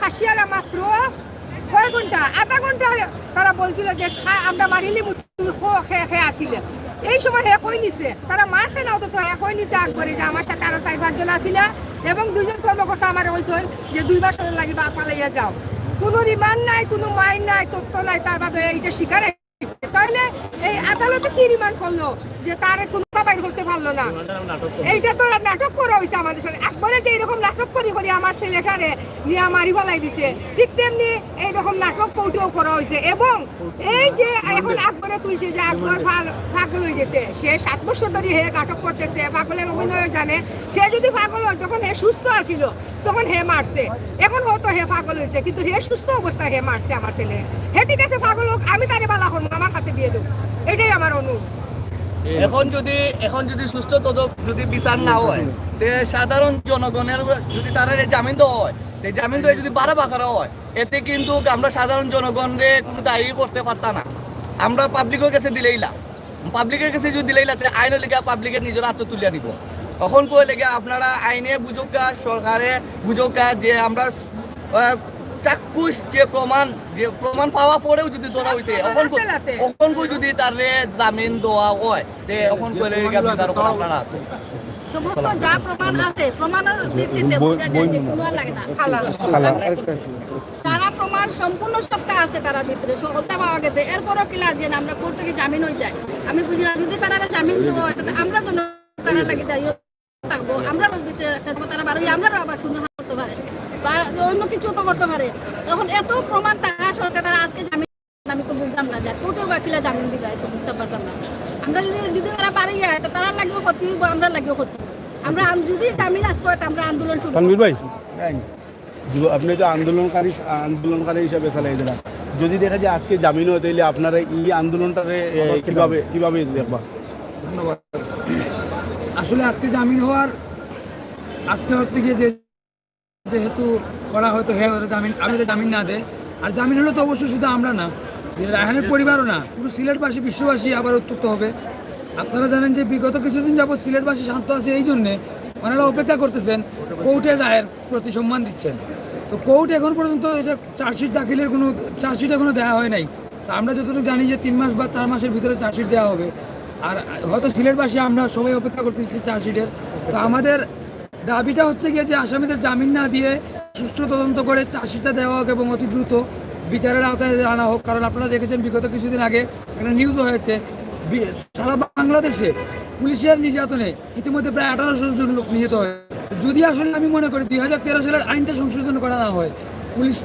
খাসিয়ারা মাত্র কয় ঘন্টা আধা ঘন্টা তারা বলছিল যে আমরা মারিলি তুমি খেয়ে আসিলে এই সময় হে কই নিছে তারা মারছে না অথচ হে কই নিছে আকবরে যে আমার সাথে আরো 4-5 জন আসিলা এবং 2 জন কর্মকর্তা আমার কইছেন যে 2 মাস লাগি পালাইয়া যাও। কোনো রিমান্ড নাই, কোনো মাইন নাই, তথ্য নাই, তার বাদে এইটা স্বীকার। তাহলে এই আদালতে কি রিমান্ড করলো যে তার কোনো বাইর করতে পারলো না? এইটা তো নাটক করা হয়েছে আমাদের সাথে। একবারে যে এরকম নাটক করি করি আমার ছেলেটারে নিয়ে মারি ফেলাই দিছে, ঠিক তেমনি এইরকম নাটক কৌটেও করা হয়েছে। এবং এই যে এখন আকবরে তুলছে যে আকবর পাগল হয়ে গেছে, সে 7 বছর ধরে হে নাটক করতেছে, পাগলের অভিনয় জানে। সে যদি পাগল হয়, যখন হে সুস্থ আছিল তখন হে মারছে, এখন হয়তো হে পাগল হয়েছে, কিন্তু হে সুস্থ অবস্থায় হে মারছে আমার ছেলে। হে ঠিক আছে পাগল হোক, আমি তারে বালা করবো, আমার কাছে দিয়ে দেবো, এটাই আমার অনুরোধ। এখন যদি সুস্থ তদন্ত যদি বিচার না হয়, তে সাধারণ জনগণের যদি তারা জামিন দেওয়া হয়, জামিন দিয়ে যদি বাড়া বাঁকা হয়, এতে কিন্তু আমরা সাধারণ জনগণরে কোনো দায়ী করতে পারতাম না। আমরা পাবলিকের কাছে দিলেইলা, পাবলিকের কাছে যদি দিলেইলা, আইনের লেগে পাবলিকের নিজের হাতে তুলিয়া নিব। তখন কই লেগে আপনারা আইনে বুঝোকা, সরকারে বুঝোকা যে আমরা চাক্ষুষ যে প্রমাণ পাওয়া পরেও যদি ধরা হয়েছে, এখন কই যদি তারে জামিন দেওয়া হয়, যে এখন কইলে বিচার করা আপনারা সমস্ত যা প্রমাণ আছে প্রমাণের ভিত্তিতে বোঝা যায় যে কোনো লাগে না হালাল। সারা প্রমাণ সম্পূর্ণ সবটা আছে তার ভিতরে, সকলটা পাওয়া গেছে। এরপরও ক্লিয়ার যে আমরা কোর্ট থেকে জামিন হয়ে যায়। আমি বুঝি না, যদি তারা জামিন দেওয়া হয় তাহলে আমরা জন্য তারা লাগে দায়ী থাকবো, আমরা ভিতরে তারা বাড়ি আমরা আবার কোনো করতে পারে বা অন্য কিছু তো করতে পারে। তখন এত প্রমাণ থাকা সরকার তারা আজকে জামিন, আমি তো বুঝলাম না যে কোর্টেও বাকিরা জামিন দিবে, তো বুঝতে পারতাম না। আমরা যদি তারা পারি যায় তো তারা লাগবে ক্ষতি, আমরা লাগবে ক্ষতি। আমরা যদি জামিন আজকে হয় আমরা আন্দোলন শুরু। তানভীর ভাই, আপনি তো আন্দোলনকারী হিসাবে চালাই দিলেন, যদি দেখা যায় আজকে জামিন হয় তাহলে আপনারা এই আন্দোলনটারে কিভাবে দেখবা? ধন্যবাদ। আসলে আজকে জামিন হওয়ার আজকে হচ্ছে গিয়ে যেহেতু করা হয়তো জামিন আমাদের জামিন না দেয়, আর জামিন হলে তো অবশ্যই শুধু আমরা না, যে রায়হানের পরিবারও না, পুরো সিলেটবাসী বিশ্ববাসী আবার উত্তপ্ত হবে। আপনারা জানেন যে বিগত কিছুদিন যাবৎ সিলেটবাসী শান্ত আছে, এই জন্যে ওনারা অপেক্ষা করতেছেন, কোর্টের রায়ের প্রতি সম্মান দিচ্ছেন। তো কোর্ট এখন পর্যন্ত এটা চার্জশিট দাখিলের কোনো চার্জশিট এখনো দেওয়া হয় নাই। তো আমরা যতটুকু জানি যে 3 মাস বা 4 মাসের ভিতরে চার্জশিট দেওয়া হবে। আর হয়তো সিলেটবাসী আমরা সবাই অপেক্ষা করতেছি চার্জশিটের। তো আমাদের দাবিটা হচ্ছে গিয়ে যে আসামিদের জামিন না দিয়ে সুষ্ঠু তদন্ত করে চার্জশিটটা দেওয়া হোক এবং অতি দ্রুত বিচারের আওতায় আনা হোক। কারণ আপনারা দেখেছেন বিগত কিছুদিন আগে একটা নিউজও হয়েছে, সারা বাংলাদেশে পুলিশের নির্যাতনে ইতিমধ্যে প্রায় 1800 জন লোক নিহত হয়। যদি আসলে আমি মনে করি 2013 সালের আইনটা সংশোধন করা না হয়, পুলিশ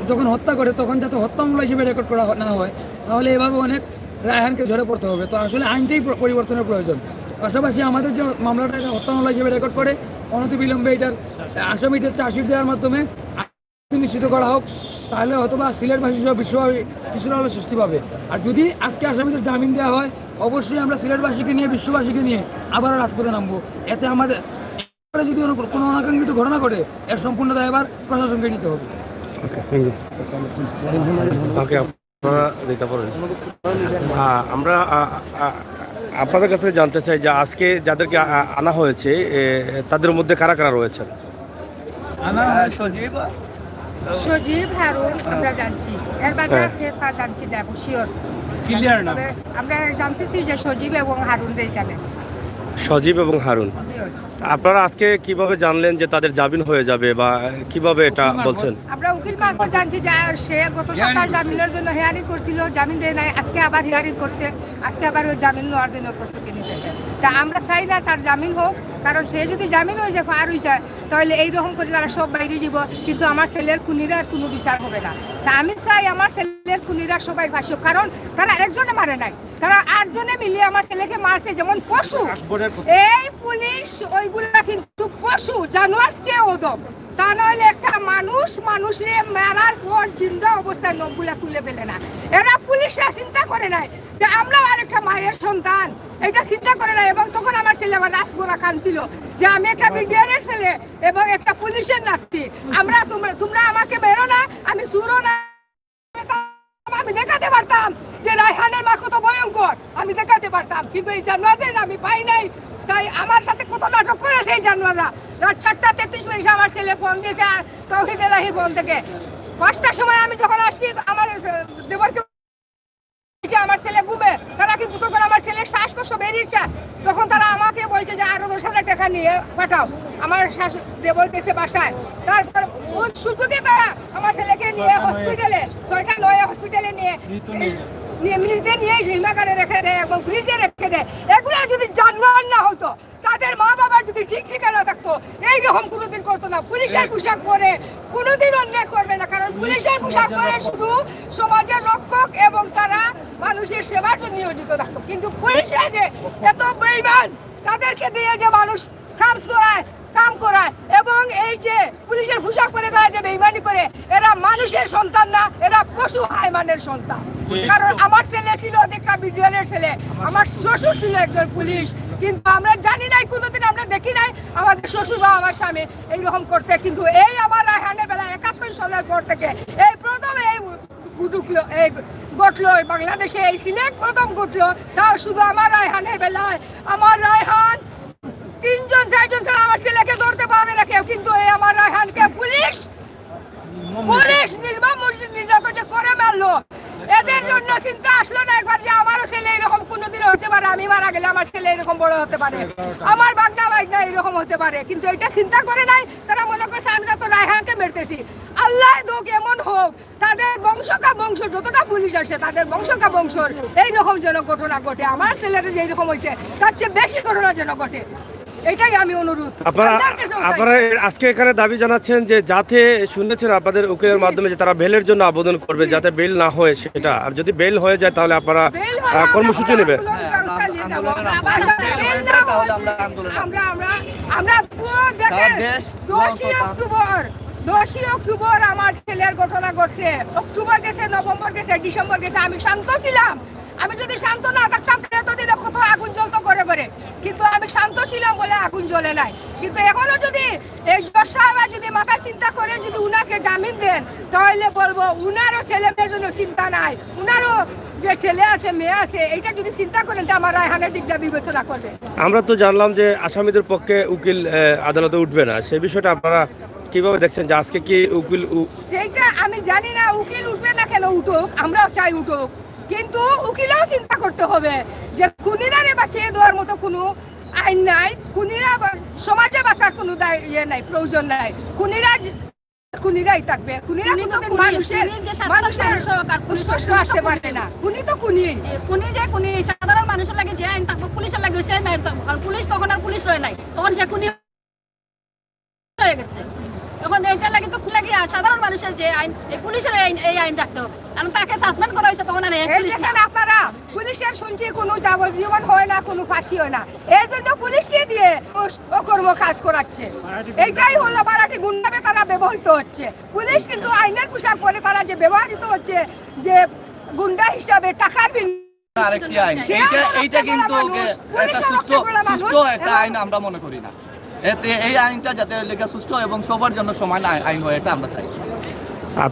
যখন হত্যা করে তখন যাতে হত্যা মামলা হিসেবে রেকর্ড করা না হয়, তাহলে এভাবে অনেক রায়হানকে ঝরে পড়তে হবে। তো আসলে আইনটাই পরিবর্তনের প্রয়োজন। পাশাপাশি আমাদের যে মামলাটা এটা হত্যা মামলা হিসেবে রেকর্ড করে অনতিবিলম্বে এটার আসামিদের চার্জশিট দেওয়ার মাধ্যমে নিশ্চিত করা হোক, তাহলে হয়তোবা সিলেটবাসী সহ বিশ্ববাসী কিছুটা হলে স্বস্তি পাবে। আর যদি আজকে আসামিদের জামিন দেওয়া হয়, অবশ্যই আমরা সিলেটবাসীকে নিয়ে বিশ্ববাসীকে নিয়ে আবারও রাজপথে নামবো। এতে আমাদের যদি কোনো অনাকাঙ্ক্ষিত ঘটনা ঘটে, এর সম্পূর্ণ দায়ভার প্রশাসনকে নিতে হবে। আমরা আপনাদের কাছে জানতে চাই যে আজকে যাদেরকে আনা হয়েছে তাদের মধ্যে কারা কারা রয়েছেন? সজীব, হারুন আমরা জানছি, এর বাদে তা জানছি না, শিওর ক্লিয়ার না। আমরা জানতেছি যে সজীব এবং হারুন এখানে। সজীব এবং হারুন, আপনারা আজকে কিভাবে জানলেন যে তাদের জামিন হয়ে যাবে বা কিভাবে এটা বলছেন? আমরা উকিল মারফত জানছি যে সে গত সপ্তাহে জামিনের জন্য হিয়ারিং করছিল, জামিন দেয় নাই, আজকে আবার হিয়ারিং করছে, আজকে আবার ওই জামিন নেওয়ার জন্য প্রস্তুতি নিতেছে। তা আমরা চাই না তার জামিন হোক, কারণ সে যদি জামিন হয়ে যায়, পার হয়ে যায়, তাহলে এইরকম করে তারা সব বাইরে যাব, কিন্তু আমার ছেলের খুনিরা কোনো বিচার হবে না। তা আমি চাই আমার ছেলের খুনিরা সবাই ফাঁসি হোক, কারণ তারা একজনে মারে নাই, তারা 8 জনে মিলিয়ে আমার ছেলেকে মারছে যেমন পশু। এই পুলিশ ওইগুলা কিন্তু পশু, জানোয়ার চেয়ে ওদম। তা নইলে একটা মানুষরে মারার পর জিন্দা অবস্থায় নখগুলা তুলে ফেলে না। এরা পুলিশরা চিন্তা করে নাই যে আমরাও আরেকটা মায়ের সন্তান, এটা চিন্তা করে নাই। এবং তখন আমার ছেলে আমার রাত গোড়া কাঁদছিল যে আমি একটা বিডিআরের ছেলে এবং একটা পুলিশের নাতি, আমরা তোমরা আমাকে বেরো না, আমি সুরো না, আমি দেখাতে পারতাম যে রায়হানের মা কত ভয়ঙ্কর, আমি দেখাতে পারতাম, কিন্তু এই জানোয়ারদের আমি পাই নাই। তাই আমার সাথে কত নাটক করেছে এই জানোয়াররা। রাত 4:33 আমার ছেলে ফোন দিয়েছে তৌহিদ এলাহির ফোন থেকে। 5টার সময় আমি যখন আসছি আমার দেবরকে আমার ছেলে ঘুমে, তারা কিন্তু তখন আমার ছেলের শ্বাসকষ্ট বেরিয়েছে, তখন তারা আমাকে বলছে যে আরো 10,000 টাকা নিয়ে পাঠাও। আমার দেবর গেছে বাসায়, তারপর ওই সুযোগে তারা আমার ছেলেকে নিয়ে হসপিটালে 6টা 9 হসপিটালে নিয়ে মৃতে নিয়ে হিমাগারে রেখে দেয় এবং ফ্রিজে রেখে দেয়। এগুলো যদি জানোয়ার না হতো, তাদের মা বাবার যদি ঠিক ঠিকানা থাকতো, এইরকম কোনোদিন করতো না। পুলিশের পোশাক পরে কোনোদিন অন্যায় করবে না, কারণ পুলিশের পোশাক পরে শুধু সমাজের রক্ষক এবং তারা মানুষের সেবার জন্য নিয়োজিত থাকতো। কিন্তু পুলিশরা যে এত বেঈমান, তাদেরকে দিয়ে যে মানুষ কাম করায় এবং এই যে পুলিশের পোশাক পরে তারা যে বেঈমানি করে, এরা মানুষের সন্তান না, এরা পশু হাইমানের সন্তান। কারণ আমার ছেলে ছিল একটা বিডিওর ছেলে, আমার শ্বশুর ছিল একজন পুলিশ, কিন্তু আমরা জানি নাই, কোনোদিন আমরা দেখি নাই আমাদের শ্বশুর বা আমার স্বামী এইরকম করতে। কিন্তু এই আমার রায়হানের বেলা 71 সালের পর থেকে এই প্রথম এই ঘটলো বাংলাদেশে, এই সিলেট প্রথম ঘটলো, তাও শুধু আমার রায়হানের বেলায়। আমার রায়হান 3জন 4জন ছাড়া আমার ছেলেকে ধরতে পারবে না কেউ, কিন্তু এই আমার রায়হানকে পুলিশ নির্মম নির্যাতন করে মারলো। এদের জন্য চিন্তা আসলো না একবার যে আমারও ছেলে এরকম কোনোদিন হতে পারে, আমি মারা গেলে আমার ছেলে এরকম বড় হতে পারে, আমার বাগনা এরকম হতে পারে। কিন্তু এটা চিন্তা করে নাই, তারা মনে করছে আমরা তো রায়হানকে মেরতেছি। আল্লাহ দোক এমন হোক, তাদের বংশ যতটা পুলিশ আসে, তাদের বংশর এইরকম যেন ঘটনা ঘটে। আমার ছেলের যে এইরকম হয়েছে, তার চেয়ে বেশি ঘটনা যেন ঘটে, এটাই আমি অনুরোধ। আপনারা আজকে এখানে দাবি জানাচ্ছেন যে যাতে শুনেছেন আপনাদের উকিলের মাধ্যমে যে তারা বেলের জন্য আবেদন করবে, যাতে বেল না হয় সেটা, আর যদি বেল হয়ে যায় তাহলে আপনারা কর্মসূচি নেবেন। আমরা 10ই অক্টোবর আমার ছেলের ঘটনা ঘটছে। অক্টোবর গেছে, নভেম্বর গেছে, ডিসেম্বর গেছে, আমি শান্ত ছিলাম। আমি যদি শান্ত না থাকতাম এতদিনে কত আগুন জ্বলতো করে করে, কিন্তু আমি শান্ত ছিলাম বলে আগুন জ্বলে নাই। কিন্তু এখনো যদি এই জজ সাহেব যদি মাথার চিন্তা করে যদি উনাকে জামিন দেন, তাহলে বলবো উনারও ছেলে মেয়ের জন্য চিন্তা নাই, উনারও যে ছেলে আছে মেয়ে আছে, এইটা যদি চিন্তা করেন তো আমার রায়হানের দিকটা বিবেচনা করবে। আমরা তো জানলাম যে আসামিদের পক্ষে উকিল আদালতে উঠবে না, সেই বিষয়টা আপনারা কিভাবে দেখছেন যে আজকে কি উকিল? সেইটা আমি জানি না, উকিল উঠবে না কেন, উঠুক, আমরাও চাই উঠুক, কিন্তু উকিলেও চিন্তা করতে হবে যে খুনিরারে বাঁচিয়ে দেওয়ার মতো কোনো আইন নাই, খুনিরা সমাজে বাঁচার কোনো নাই, প্রয়োজন নাই। খুনিরাই থাকবে, খুনিরা মানুষের আসতে পারে না। খুনি তো খুনি সাধারণ মানুষের লাগে যে আইন থাকবে, পুলিশের লাগে সেই আইন থাকবে, কারণ পুলিশ তখন আর পুলিশ রয়ে নাই, তখন সে খুনি হয়ে গেছে। এখন এইটার লাগে তো লাগে সাধারণ মানুষের যে আইন, এই পুলিশের এই আইন রাখতে হবে, কারণ তাকে সাসপেন্ড করা হয়েছে তখন আর আপনারা পুলিশের শুনছি কোনো যাবজ্জীবন হয় না, কোনো ফাঁসি হয় না, এর জন্য পুলিশকে দিয়ে অকর্ম কাজ করাচ্ছে। এইটাই হলো মারাঠি গুন্ডাবে তারা ব্যবহৃত হচ্ছে। পুলিশ কিন্তু আইনের পোশাক পরে তারা যে ব্যবহৃত হচ্ছে যে গুন্ডা হিসাবে টাকার আরেকটি আইন, এইটা কিন্তু একটা সুষ্ঠু একটা আইন আমরা মনে করি না। এতে এই আইনটা যাতে লেখা সুষ্ঠু এবং সবার জন্য সমান আইন হয়, এটা আমরা চাই।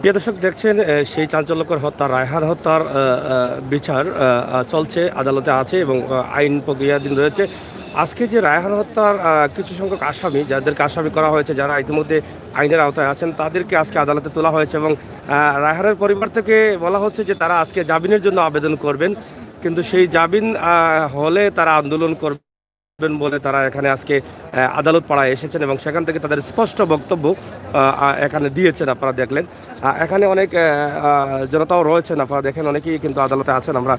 প্রিয় দর্শক, দেখছেন সেই চাঞ্চল্যকর হত্যা, রায়হান হত্যার বিচার চলছে, আদালতে আছে এবং আইন প্রক্রিয়াধীন রয়েছে। আজকে যে রায়হান হত্যার কিছু সংখ্যক আসামি, যাদেরকে আসামি করা হয়েছে, যারা ইতিমধ্যে আইনের আওতায় আছেন, তাদেরকে আজকে আদালতে তোলা হয়েছে এবং রায়হানের পরিবার থেকে বলা হচ্ছে যে তারা আজকে জামিনের জন্য আবেদন করবেন, কিন্তু সেই জামিন হলে তারা আন্দোলন করবেন বলে তারা এখানে আজকে আদালত পাড়ায় এসেছেন এবং সেখান থেকে তাদের স্পষ্ট বক্তব্য এখানে দিয়েছেন। আপনারা দেখলেন এখানে অনেক জনতাও রয়েছেন, আপনারা দেখেন অনেকেই কিন্তু আদালতে আছেন। আমরা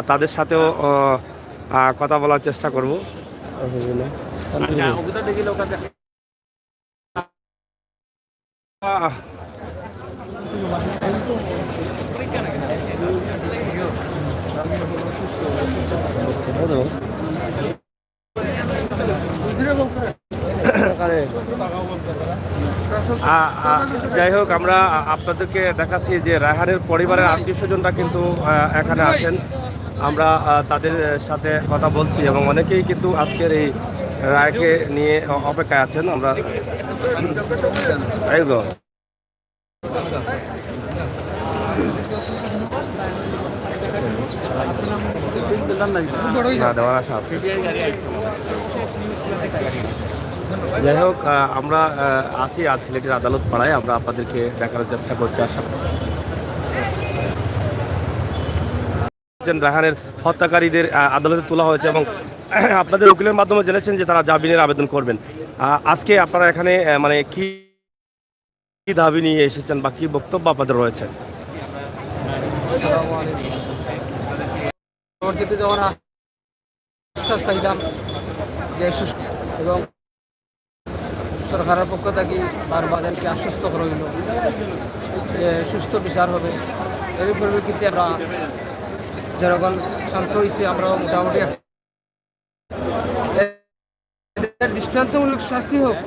তাদের সাথেও কথা বলার চেষ্টা করব। যাই হোক, আমরা আপনাদেরকে দেখাচ্ছি যে রায়হানের পরিবারের আত্মীয় স্বজনরা কিন্তু এখানে আছেন। আমরা তাদের সাথে কথা বলছি এবং অনেকেই কিন্তু আজকের এই রায়কে নিয়ে অপেক্ষায় আছেন। আমরা একদম না দেওয়ার আশা আছে। যাই হোক, আমরা আছি আজ সিলেটের আদালত পাড়ায়, আমরা আপনাদেরকে দেখানোর চেষ্টা করছি। আশা রায়হানের হত্যাকারীদের আদালতে তোলা হয়েছে এবং আপনাদের উকিলের মাধ্যমে জেনেছেন যে তারা জামিনের আবেদন করবেন। আজকে আপনারা এখানে মানে কি দাবি নিয়ে এসেছেন বা কি বক্তব্য আপনাদের রয়েছে? পরবর্তীতে যখন আশ্বাস পাইলাম যে সুস্থ এবং সরকারের পক্ষ থেকে বারবারকে আশ্বস্ত করা হইল যে সুস্থ বিচার হবে, এর পরিপ্রেক্ষিতে আমরা জনগণ শান্ত হয়েছে। আমরা মোটামুটি দৃষ্টান্তমূলক শাস্তি হোক,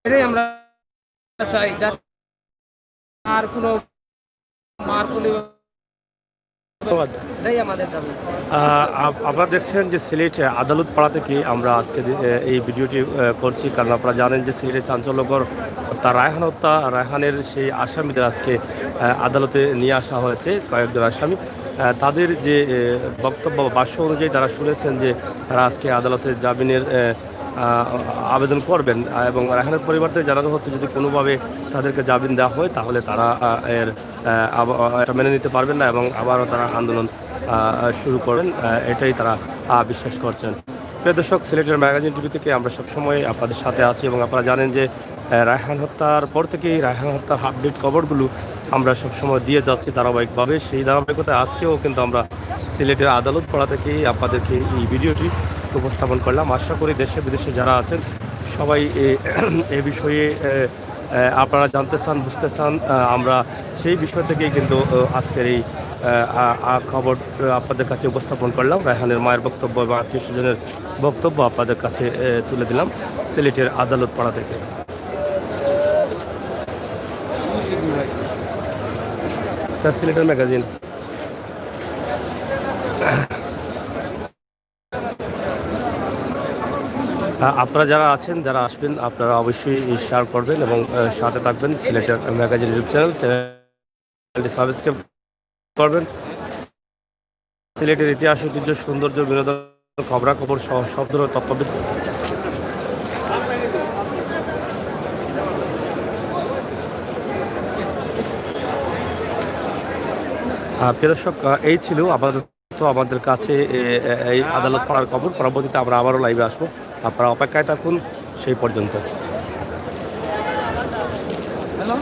এটাই আমরা চাই, যাতে আর কোনো মার কোলে এটাই আমাদের দাবি। আপনারা দেখছেন যে সিলেট আদালত পাড়া থেকে আমরা আজকে এই ভিডিওটি করছি, কারণ আপনারা জানেন যে সিলেটের চাঞ্চল্যকর তার রায়হান হত্যা, রায়হানের সেই আসামিদের আজকে আদালতে নিয়ে আসা হয়েছে। কয়েকজন আসামি তাদের যে বক্তব্য ভাষ্য অনুযায়ী তারা শুনেছেন যে তারা আজকে আদালতে জামিনের আবেদন করবেন এবং রায়হানের পরিবার থেকে জানানো হচ্ছে যদি কোনোভাবে তাদেরকে জামিন দেওয়া হয় তাহলে তারা এটা মেনে নিতে পারবেন না এবং আবারও তারা আন্দোলন শুরু করবেন, এটাই তারা বিশ্বাস করছেন। প্রিয় দর্শক, সিলেটের ম্যাগাজিন টিভি থেকে আমরা সবসময় আপনাদের সাথে আছি এবং আপনারা জানেন যে রায়হান হত্যার পর থেকেই রায়হান হত্যার আপডেট খবরগুলো আমরা সবসময় দিয়ে যাচ্ছি ধারাবাহিকভাবে। সেই ধারাবাহিকতায় আজকেও কিন্তু আমরা সিলেটের আদালত পাড়া থেকেই আপনাদেরকে এই ভিডিওটি উপস্থাপন করলাম। আশা করি দেশে বিদেশে যারা আছেন সবাই এই বিষয়ে আপনারা জানতে চান, বুঝতে চান, আমরা সেই বিষয় থেকেই কিন্তু আজকের এই খবর আপনাদের কাছে উপস্থাপন করলাম। রায়হানের মায়ের বক্তব্য এবং আত্মীয় স্বজনের বক্তব্য আপনাদের কাছে তুলে দিলাম সিলেটের আদালত পাড়া থেকে। সিলেটের ম্যাগাজিন। আপনারা যারা আছেন, যারা আসবেন, আপনারা অবশ্যই শেয়ার করবেন এবং সাথে থাকবেন। সিলেটের ম্যাগাজিন ইউটিউব চ্যানেলটি সাবস্ক্রাইব করবেন। সিলেটের ইতিহাস, ঐতিহ্য, সৌন্দর্য, বিনোদন, খবরাখবর সহ সব ধরনের তথ্য। প্রিয় দর্শক, এই ছিল আমাদের কাছে এই আদালত পাড়ার খবর। পরবর্তীতে আমরা আবারও লাইভে আসবো, আপনারা অপেক্ষায় থাকুন সেই পর্যন্ত। হ্যালো।